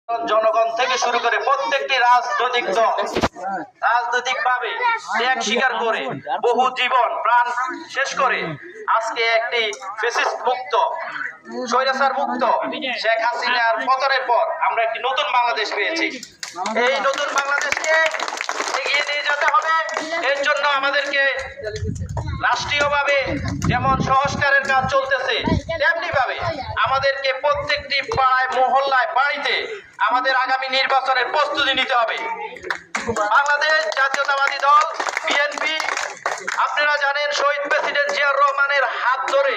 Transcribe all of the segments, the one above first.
জনগণ থেকে শুরু করে প্রত্যেকটি রাজনৈতিক দল রাজনৈতিকভাবে ত্যাগ স্বীকার করে বহু জীবন প্রাণ শেষ করে আজকে একটি ফ্যাসিস্ট মুক্ত স্বৈরাচার মুক্ত শেখ হাসিনার পতনের পর আমরা একটি নতুন বাংলাদেশ পেয়েছি। এই নতুন বাংলাদেশকে এগিয়ে নিয়ে যেতে হবে। এর জন্য আমাদেরকে রাষ্ট্রীয়ভাবে যেমন সংস্কারের কাজ চলতেছে তেমনি ভাবে আমাদেরকে প্রত্যেকটি পাড়ায় মহল্লায় বাড়িতে আমাদের আগামী নির্বাচনের প্রস্তুতি নিতে হবে। বাংলাদেশ জাতীয়তাবাদী দল বিএনপি, আপনারা জানেন শহীদ প্রেসিডেন্ট জিয়াউর রহমানের হাত ধরে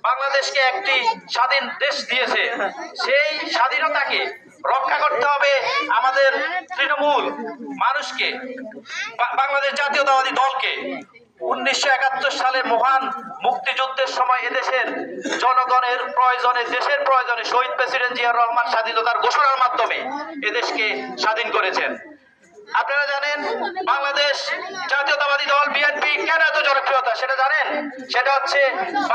বাংলাদেশকে একটি স্বাধীন দেশ দিয়েছে। সেই স্বাধীনতাকে রক্ষা করতে হবে আমাদের তৃণমূল মানুষকে, বাংলাদেশ জাতীয়তাবাদী দলকে। 1971 সালে মহান মুক্তিযুদ্ধের সময় এদেশের জনগণের প্রয়োজনে, দেশের প্রয়োজনে শহীদ প্রেসিডেন্ট জিয়াউর রহমান স্বাধীনতার ঘোষণার মাধ্যমে এদেশকে স্বাধীন করেছেন। আপনারা জানেন বাংলাদেশ জাতীয়তাবাদী দল বিএনপি কেন এত জনপ্রিয়তা সেটা জানেন? সেটা হচ্ছে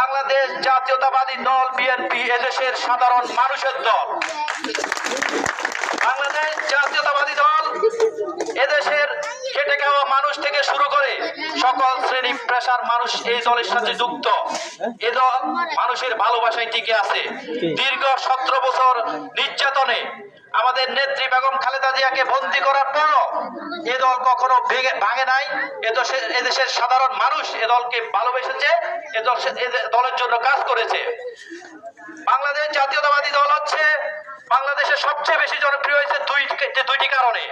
বাংলাদেশ জাতীয়তাবাদী দল বিএনপি এদেশের সাধারণ মানুষের দল। বাংলাদেশ জাতীয়তাবাদী দল এদেশের খেটে খাওয়া মানুষ থেকে শুরু করে সকল শ্রেণী পেশার মানুষ এই দলের সাথে যুক্ত। এ দল মানুষের ভালোবাসায় টিকে আছে। দীর্ঘ 17 বছর নির্যাতনে আমাদের নেত্রী বেগম খালেদা জিয়াকে বন্দী করার পরও এ দল কখনো ভাঙে নাই। এদেশের সাধারণ মানুষ এ দলকে ভালোবেসেছে, এ দলের জন্য কাজ করেছে। বাংলাদেশ জাতীয়তাবাদী দল হচ্ছে বাংলাদেশে সবচেয়ে বেশি জনপ্রিয় হয়েছে দুইটি কারণে।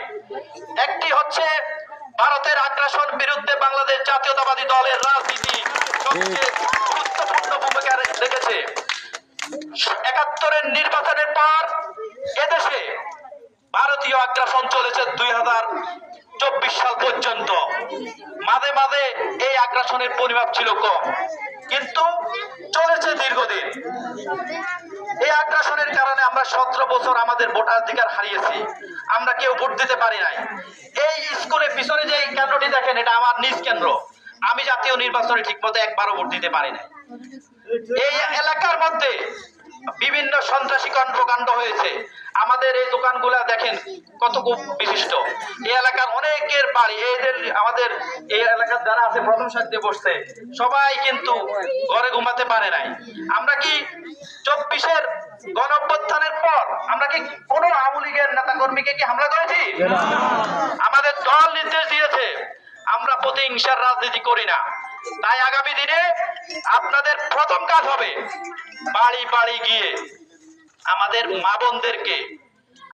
একটি হচ্ছে ভারতের আগ্রাসন বিরুদ্ধে বাংলাদেশ জাতীয়তাবাদী দলের রাজনীতি সবচেয়ে গুরুত্বপূর্ণ ভূমিকা রেখেছে। 71-এর নির্বাচনের পর এদেশে ভারতীয় আগ্রাসন চলেছে 2024 সাল পর্যন্ত। মাঝে মাঝে এই আগ্রাসনের পরিমাপ ছিল কম, কিন্তু চলেছে দীর্ঘদিন। এই আগ্রাসনের কারণে আমরা 17 বছর আমাদের ভোটাধিকার হারিয়েছি, আমরা কেউ ভোট দিতে পারি নাই। এই স্কুলের পিছনে যে কেন্দ্রটি দেখেন, এটা আমার নিজ কেন্দ্র। আমি জাতীয় নির্বাচনে ঠিকমতো একবারও ভোট দিতে পারি নাই। এই এলাকার মধ্যে বিভিন্ন সন্ত্রাসী কর্মকাণ্ড হয়েছে। আমাদের এই দোকানগুলা দেখেন কত বিশিষ্ট। এই এলাকার অনেকের বাড়ি, আমাদের এই এলাকার যারা আছে প্রথম সারিতে বসছে সবাই কিন্তু ঘরে ঘুমাতে পারে নাই। আমরা কি 24-এর গণঅভ্যুত্থানের পর আমরা কি কোনো আওয়ামী লীগের নেতা কর্মীকে কি হামলা করেছি? আমাদের দল নির্দেশ দিয়েছে আমরা প্রতিহিংসার রাজনীতি করি না। তাই আগামী দিনে আপনাদের প্রথম কাজ হবে বাড়ি বাড়ি গিয়ে আমাদের মা বোনদেরকে